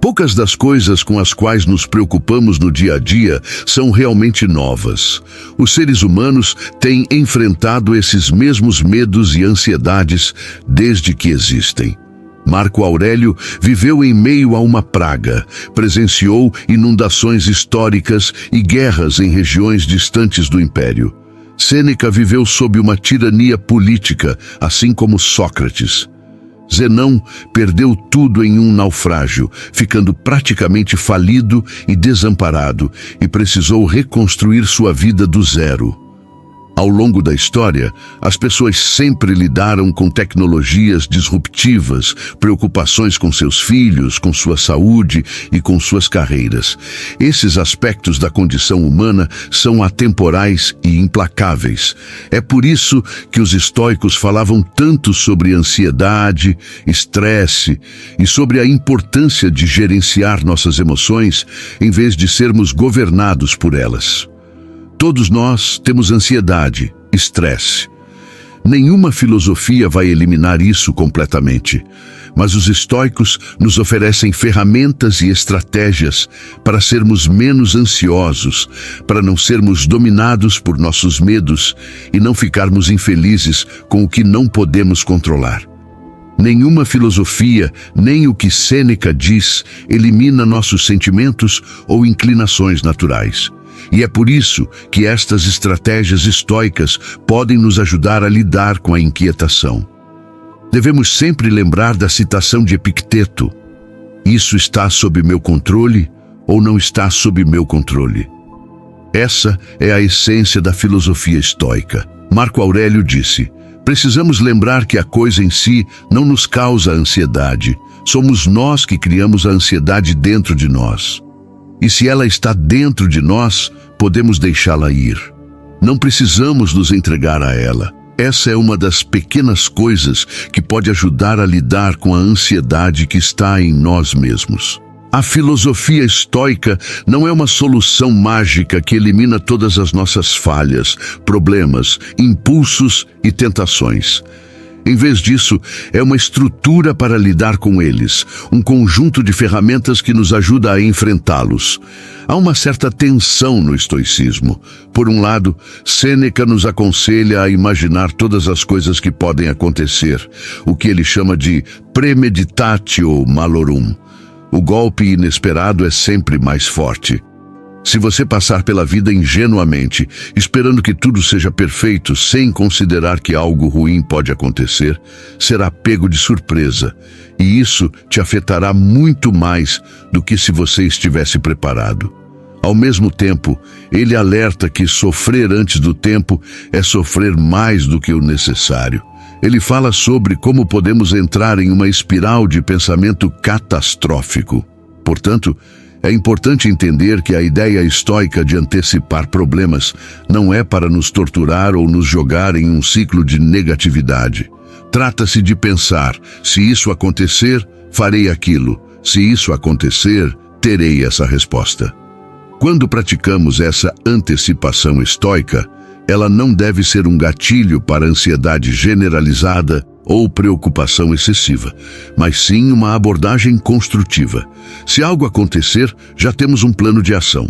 Poucas das coisas com as quais nos preocupamos no dia a dia são realmente novas. Os seres humanos têm enfrentado esses mesmos medos e ansiedades desde que existem. Marco Aurélio viveu em meio a uma praga, presenciou inundações históricas e guerras em regiões distantes do Império. Sêneca viveu sob uma tirania política, assim como Sócrates. Zenão perdeu tudo em um naufrágio, ficando praticamente falido e desamparado, e precisou reconstruir sua vida do zero. Ao longo da história, as pessoas sempre lidaram com tecnologias disruptivas, preocupações com seus filhos, com sua saúde e com suas carreiras. Esses aspectos da condição humana são atemporais e implacáveis. É por isso que os estoicos falavam tanto sobre ansiedade, estresse e sobre a importância de gerenciar nossas emoções em vez de sermos governados por elas. Todos nós temos ansiedade, estresse. Nenhuma filosofia vai eliminar isso completamente, mas os estoicos nos oferecem ferramentas e estratégias para sermos menos ansiosos, para não sermos dominados por nossos medos e não ficarmos infelizes com o que não podemos controlar. Nenhuma filosofia, nem o que Sêneca diz, elimina nossos sentimentos ou inclinações naturais. E é por isso que estas estratégias estoicas podem nos ajudar a lidar com a inquietação. Devemos sempre lembrar da citação de Epicteto: isso está sob meu controle ou não está sob meu controle. Essa é a essência da filosofia estoica. Marco Aurélio disse: precisamos lembrar que a coisa em si não nos causa ansiedade. Somos nós que criamos a ansiedade dentro de nós. E se ela está dentro de nós, podemos deixá-la ir. Não precisamos nos entregar a ela. Essa é uma das pequenas coisas que pode ajudar a lidar com a ansiedade que está em nós mesmos. A filosofia estoica não é uma solução mágica que elimina todas as nossas falhas, problemas, impulsos e tentações. Em vez disso, é uma estrutura para lidar com eles, um conjunto de ferramentas que nos ajuda a enfrentá-los. Há uma certa tensão no estoicismo. Por um lado, Sêneca nos aconselha a imaginar todas as coisas que podem acontecer, o que ele chama de premeditatio malorum. O golpe inesperado é sempre mais forte. Se você passar pela vida ingenuamente, esperando que tudo seja perfeito, sem considerar que algo ruim pode acontecer, será pego de surpresa, e isso te afetará muito mais do que se você estivesse preparado. Ao mesmo tempo, ele alerta que sofrer antes do tempo é sofrer mais do que o necessário. Ele fala sobre como podemos entrar em uma espiral de pensamento catastrófico. Portanto, é importante entender que a ideia estoica de antecipar problemas não é para nos torturar ou nos jogar em um ciclo de negatividade. Trata-se de pensar: se isso acontecer, farei aquilo. Se isso acontecer, terei essa resposta. Quando praticamos essa antecipação estoica, ela não deve ser um gatilho para ansiedade generalizada ou preocupação excessiva, mas sim uma abordagem construtiva. Se algo acontecer, já temos um plano de ação.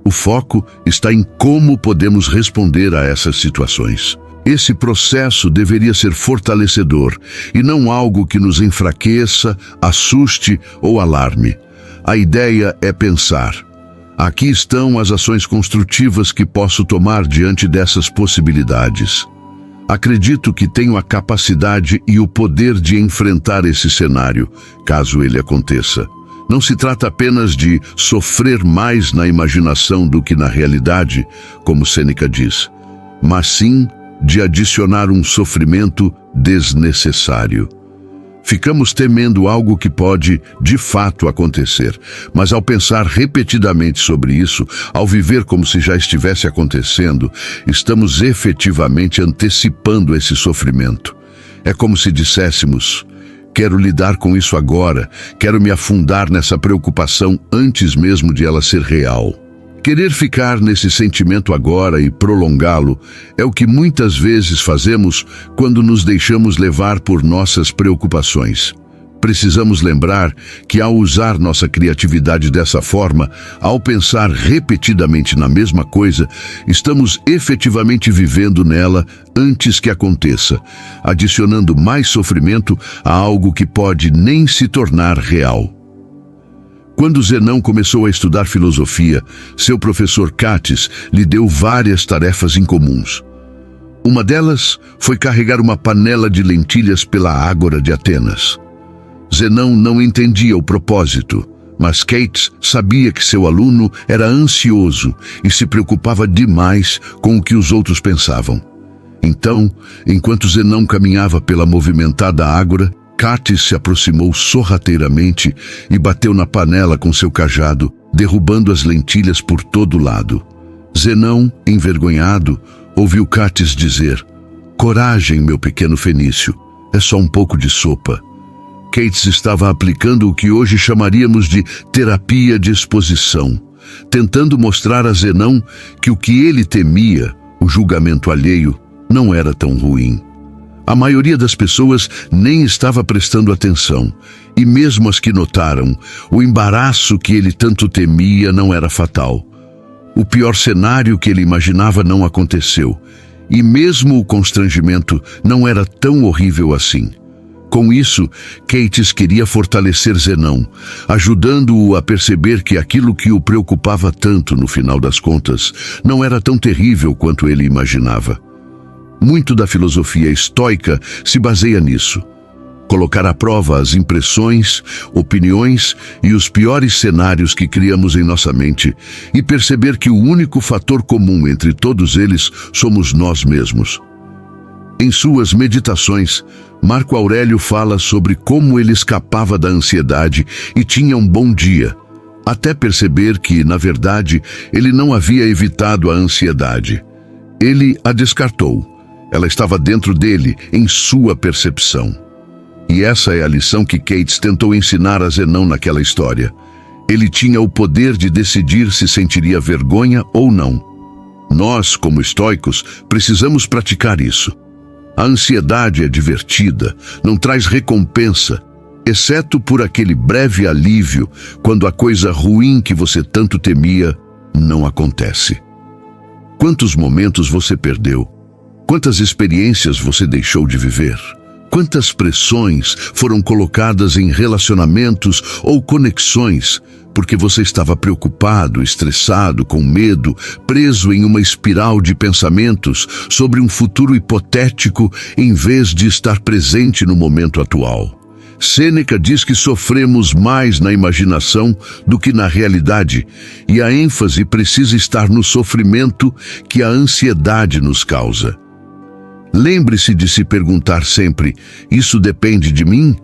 O foco está em como podemos responder a essas situações. Esse processo deveria ser fortalecedor e não algo que nos enfraqueça, assuste ou alarme. A ideia é pensar: aqui estão as ações construtivas que posso tomar diante dessas possibilidades. Acredito que tenho a capacidade e o poder de enfrentar esse cenário, caso ele aconteça. Não se trata apenas de sofrer mais na imaginação do que na realidade, como Sêneca diz, mas sim de adicionar um sofrimento desnecessário. Ficamos temendo algo que pode, de fato, acontecer, mas ao pensar repetidamente sobre isso, ao viver como se já estivesse acontecendo, estamos efetivamente antecipando esse sofrimento. É como se disséssemos: quero lidar com isso agora, quero me afundar nessa preocupação antes mesmo de ela ser real. Querer ficar nesse sentimento agora e prolongá-lo é o que muitas vezes fazemos quando nos deixamos levar por nossas preocupações. Precisamos lembrar que ao usar nossa criatividade dessa forma, ao pensar repetidamente na mesma coisa, estamos efetivamente vivendo nela antes que aconteça, adicionando mais sofrimento a algo que pode nem se tornar real. Quando Zenão começou a estudar filosofia, seu professor Cátis lhe deu várias tarefas incomuns. Uma delas foi carregar uma panela de lentilhas pela Ágora de Atenas. Zenão não entendia o propósito, mas Cátis sabia que seu aluno era ansioso e se preocupava demais com o que os outros pensavam. Então, enquanto Zenão caminhava pela movimentada Ágora, Cátis se aproximou sorrateiramente e bateu na panela com seu cajado, derrubando as lentilhas por todo lado. Zenão, envergonhado, ouviu Cátis dizer: "Coragem, meu pequeno fenício, é só um pouco de sopa." Cátis estava aplicando o que hoje chamaríamos de terapia de exposição, tentando mostrar a Zenão que o que ele temia, o julgamento alheio, não era tão ruim. A maioria das pessoas nem estava prestando atenção, e mesmo as que notaram, o embaraço que ele tanto temia não era fatal. O pior cenário que ele imaginava não aconteceu, e mesmo o constrangimento não era tão horrível assim. Com isso, Cátis queria fortalecer Zenão, ajudando-o a perceber que aquilo que o preocupava tanto, no final das contas, não era tão terrível quanto ele imaginava. Muito da filosofia estoica se baseia nisso. Colocar à prova as impressões, opiniões e os piores cenários que criamos em nossa mente e perceber que o único fator comum entre todos eles somos nós mesmos. Em suas meditações, Marco Aurélio fala sobre como ele escapava da ansiedade e tinha um bom dia, até perceber que, na verdade, ele não havia evitado a ansiedade. Ele a descartou. Ela estava dentro dele, em sua percepção. E essa é a lição que Cátis tentou ensinar a Zenão naquela história. Ele tinha o poder de decidir se sentiria vergonha ou não. Nós, como estoicos, precisamos praticar isso. A ansiedade é divertida, não traz recompensa, exceto por aquele breve alívio quando a coisa ruim que você tanto temia não acontece. Quantos momentos você perdeu? Quantas experiências você deixou de viver? Quantas pressões foram colocadas em relacionamentos ou conexões porque você estava preocupado, estressado, com medo, preso em uma espiral de pensamentos sobre um futuro hipotético em vez de estar presente no momento atual? Sêneca diz que sofremos mais na imaginação do que na realidade, e a ênfase precisa estar no sofrimento que a ansiedade nos causa. Lembre-se de se perguntar sempre: isso depende de mim?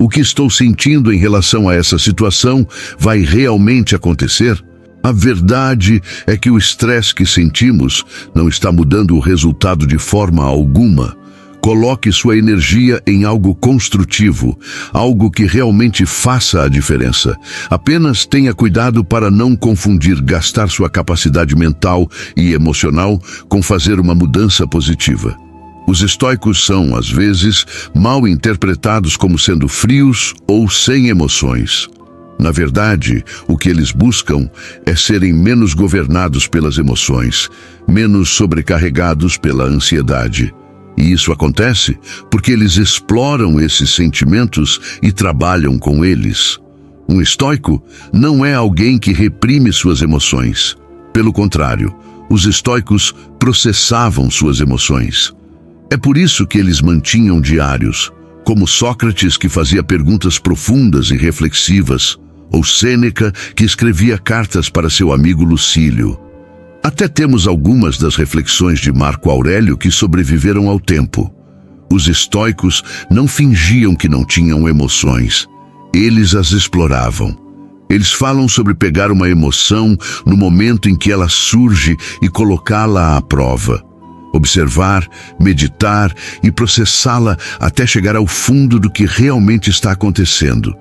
O que estou sentindo em relação a essa situação vai realmente acontecer? A verdade é que o estresse que sentimos não está mudando o resultado de forma alguma. Coloque sua energia em algo construtivo, algo que realmente faça a diferença. Apenas tenha cuidado para não confundir gastar sua capacidade mental e emocional com fazer uma mudança positiva. Os estoicos são, às vezes, mal interpretados como sendo frios ou sem emoções. Na verdade, o que eles buscam é serem menos governados pelas emoções, menos sobrecarregados pela ansiedade. E isso acontece porque eles exploram esses sentimentos e trabalham com eles. Um estoico não é alguém que reprime suas emoções. Pelo contrário, os estoicos processavam suas emoções. É por isso que eles mantinham diários, como Sócrates, que fazia perguntas profundas e reflexivas, ou Sêneca, que escrevia cartas para seu amigo Lucílio. Até temos algumas das reflexões de Marco Aurélio que sobreviveram ao tempo. Os estoicos não fingiam que não tinham emoções. Eles as exploravam. Eles falam sobre pegar uma emoção no momento em que ela surge e colocá-la à prova. Observar, meditar e processá-la até chegar ao fundo do que realmente está acontecendo.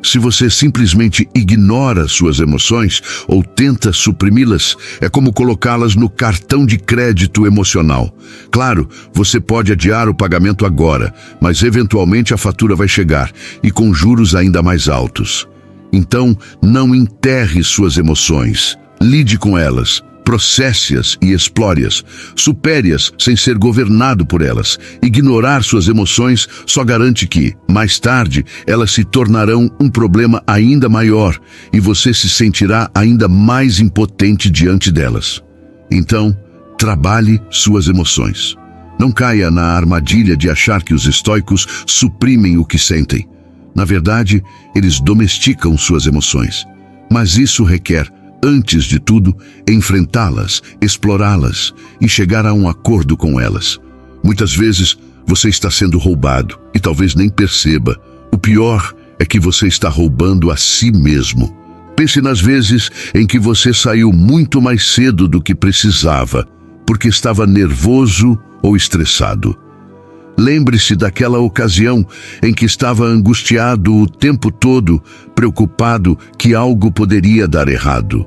Se você simplesmente ignora suas emoções ou tenta suprimi-las, é como colocá-las no cartão de crédito emocional. Claro, você pode adiar o pagamento agora, mas eventualmente a fatura vai chegar, e com juros ainda mais altos. Então, não enterre suas emoções. Lide com elas. Processe-as e explore-as. Supere-as sem ser governado por elas. Ignorar suas emoções só garante que, mais tarde, elas se tornarão um problema ainda maior e você se sentirá ainda mais impotente diante delas. Então, trabalhe suas emoções. Não caia na armadilha de achar que os estoicos suprimem o que sentem. Na verdade, eles domesticam suas emoções. Mas isso requer, antes de tudo, enfrentá-las, explorá-las e chegar a um acordo com elas. Muitas vezes, você está sendo roubado e talvez nem perceba. O pior é que você está roubando a si mesmo. Pense nas vezes em que você saiu muito mais cedo do que precisava, porque estava nervoso ou estressado. Lembre-se daquela ocasião em que estava angustiado o tempo todo, preocupado que algo poderia dar errado.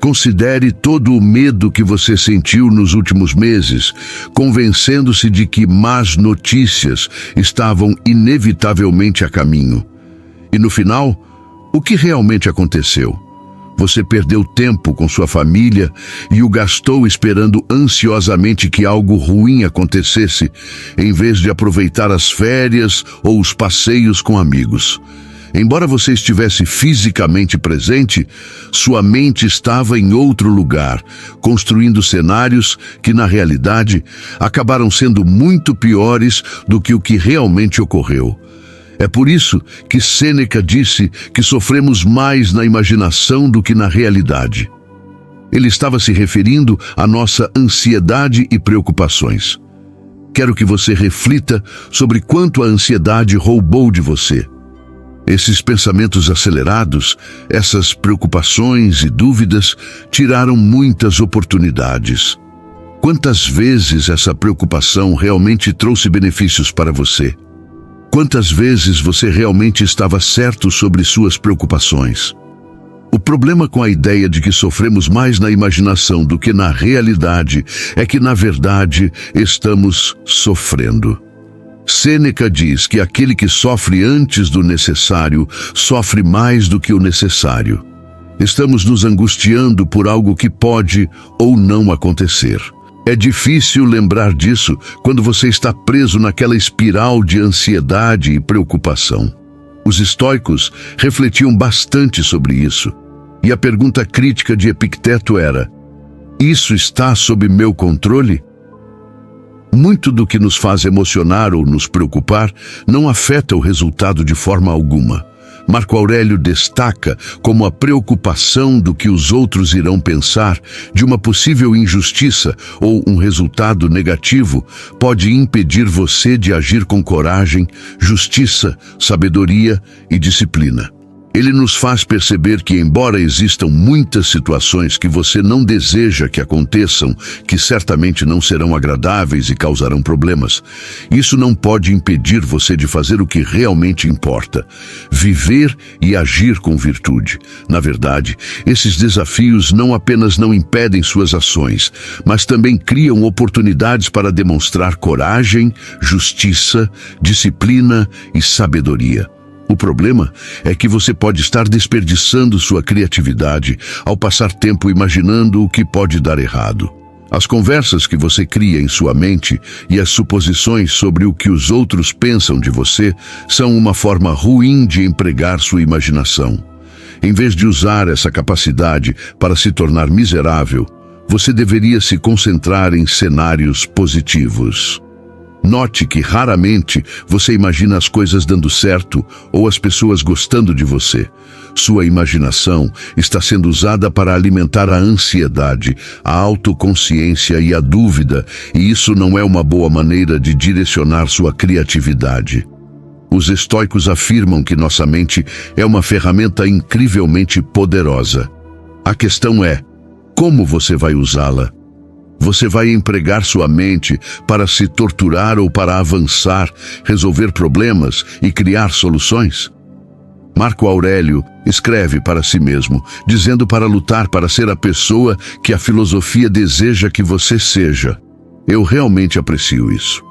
Considere todo o medo que você sentiu nos últimos meses, convencendo-se de que más notícias estavam inevitavelmente a caminho. E no final, o que realmente aconteceu? Você perdeu tempo com sua família e o gastou esperando ansiosamente que algo ruim acontecesse, em vez de aproveitar as férias ou os passeios com amigos. Embora você estivesse fisicamente presente, sua mente estava em outro lugar, construindo cenários que, na realidade, acabaram sendo muito piores do que o que realmente ocorreu. É por isso que Sêneca disse que sofremos mais na imaginação do que na realidade. Ele estava se referindo à nossa ansiedade e preocupações. Quero que você reflita sobre quanto a ansiedade roubou de você. Esses pensamentos acelerados, essas preocupações e dúvidas tiraram muitas oportunidades. Quantas vezes essa preocupação realmente trouxe benefícios para você? Quantas vezes você realmente estava certo sobre suas preocupações? O problema com a ideia de que sofremos mais na imaginação do que na realidade é que, na verdade, estamos sofrendo. Sêneca diz que aquele que sofre antes do necessário sofre mais do que o necessário. Estamos nos angustiando por algo que pode ou não acontecer. É difícil lembrar disso quando você está preso naquela espiral de ansiedade e preocupação. Os estoicos refletiam bastante sobre isso, e a pergunta crítica de Epicteto era: isso está sob meu controle? Muito do que nos faz emocionar ou nos preocupar não afeta o resultado de forma alguma. Marco Aurélio destaca como a preocupação do que os outros irão pensar de uma possível injustiça ou um resultado negativo pode impedir você de agir com coragem, justiça, sabedoria e disciplina. Ele nos faz perceber que, embora existam muitas situações que você não deseja que aconteçam, que certamente não serão agradáveis e causarão problemas, isso não pode impedir você de fazer o que realmente importa: viver e agir com virtude. Na verdade, esses desafios não apenas não impedem suas ações, mas também criam oportunidades para demonstrar coragem, justiça, disciplina e sabedoria. O problema é que você pode estar desperdiçando sua criatividade ao passar tempo imaginando o que pode dar errado. As conversas que você cria em sua mente e as suposições sobre o que os outros pensam de você são uma forma ruim de empregar sua imaginação. Em vez de usar essa capacidade para se tornar miserável, você deveria se concentrar em cenários positivos. Note que raramente você imagina as coisas dando certo ou as pessoas gostando de você. Sua imaginação está sendo usada para alimentar a ansiedade, a autoconsciência e a dúvida, e isso não é uma boa maneira de direcionar sua criatividade. Os estoicos afirmam que nossa mente é uma ferramenta incrivelmente poderosa. A questão é: como você vai usá-la? Você vai empregar sua mente para se torturar ou para avançar, resolver problemas e criar soluções? Marco Aurélio escreve para si mesmo, dizendo para lutar para ser a pessoa que a filosofia deseja que você seja. Eu realmente aprecio isso.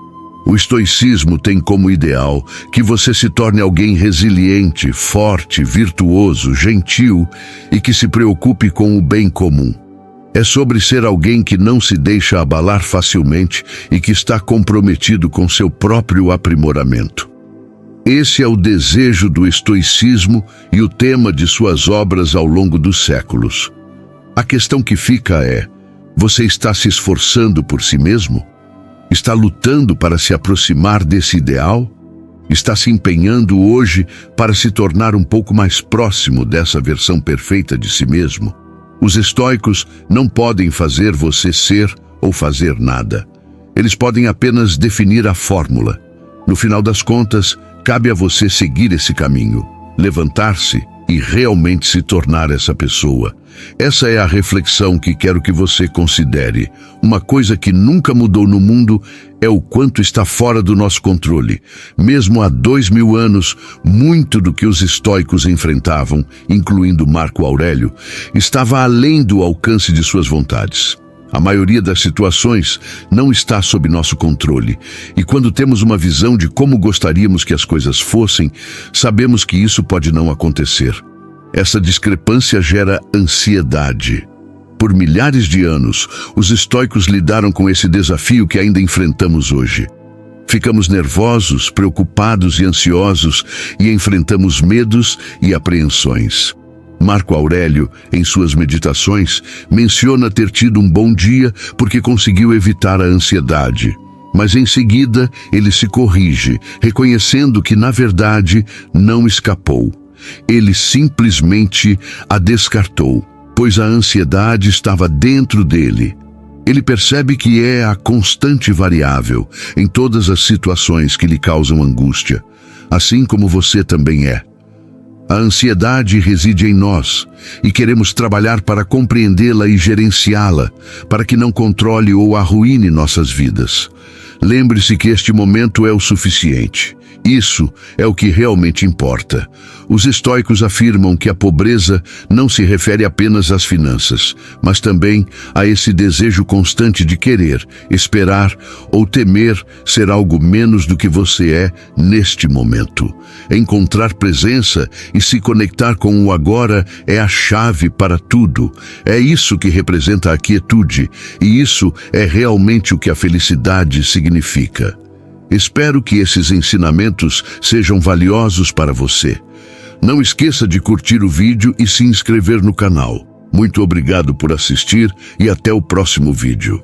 O estoicismo tem como ideal que você se torne alguém resiliente, forte, virtuoso, gentil e que se preocupe com o bem comum. É sobre ser alguém que não se deixa abalar facilmente e que está comprometido com seu próprio aprimoramento. Esse é o desejo do estoicismo e o tema de suas obras ao longo dos séculos. A questão que fica é: você está se esforçando por si mesmo? Está lutando para se aproximar desse ideal? Está se empenhando hoje para se tornar um pouco mais próximo dessa versão perfeita de si mesmo? Os estoicos não podem fazer você ser ou fazer nada. Eles podem apenas definir a fórmula. No final das contas, cabe a você seguir esse caminho, levantar-se e realmente se tornar essa pessoa. Essa é a reflexão que quero que você considere. Uma coisa que nunca mudou no mundo é o quanto está fora do nosso controle. Mesmo há 2000 anos, muito do que os estoicos enfrentavam, incluindo Marco Aurélio, estava além do alcance de suas vontades. A maioria das situações não está sob nosso controle, e quando temos uma visão de como gostaríamos que as coisas fossem, sabemos que isso pode não acontecer. Essa discrepância gera ansiedade. Por milhares de anos, os estoicos lidaram com esse desafio que ainda enfrentamos hoje. Ficamos nervosos, preocupados e ansiosos e enfrentamos medos e apreensões. Marco Aurélio, em suas meditações, menciona ter tido um bom dia porque conseguiu evitar a ansiedade. Mas em seguida, ele se corrige, reconhecendo que, na verdade, não escapou. Ele simplesmente a descartou, pois a ansiedade estava dentro dele. Ele percebe que é a constante variável em todas as situações que lhe causam angústia, assim como você também é. A ansiedade reside em nós e queremos trabalhar para compreendê-la e gerenciá-la, para que não controle ou arruine nossas vidas. Lembre-se que este momento é o suficiente. Isso é o que realmente importa. Os estoicos afirmam que a pobreza não se refere apenas às finanças, mas também a esse desejo constante de querer, esperar ou temer ser algo menos do que você é neste momento. Encontrar presença e se conectar com o agora é a chave para tudo. É isso que representa a quietude, e isso é realmente o que a felicidade significa. Espero que esses ensinamentos sejam valiosos para você. Não esqueça de curtir o vídeo e se inscrever no canal. Muito obrigado por assistir e até o próximo vídeo.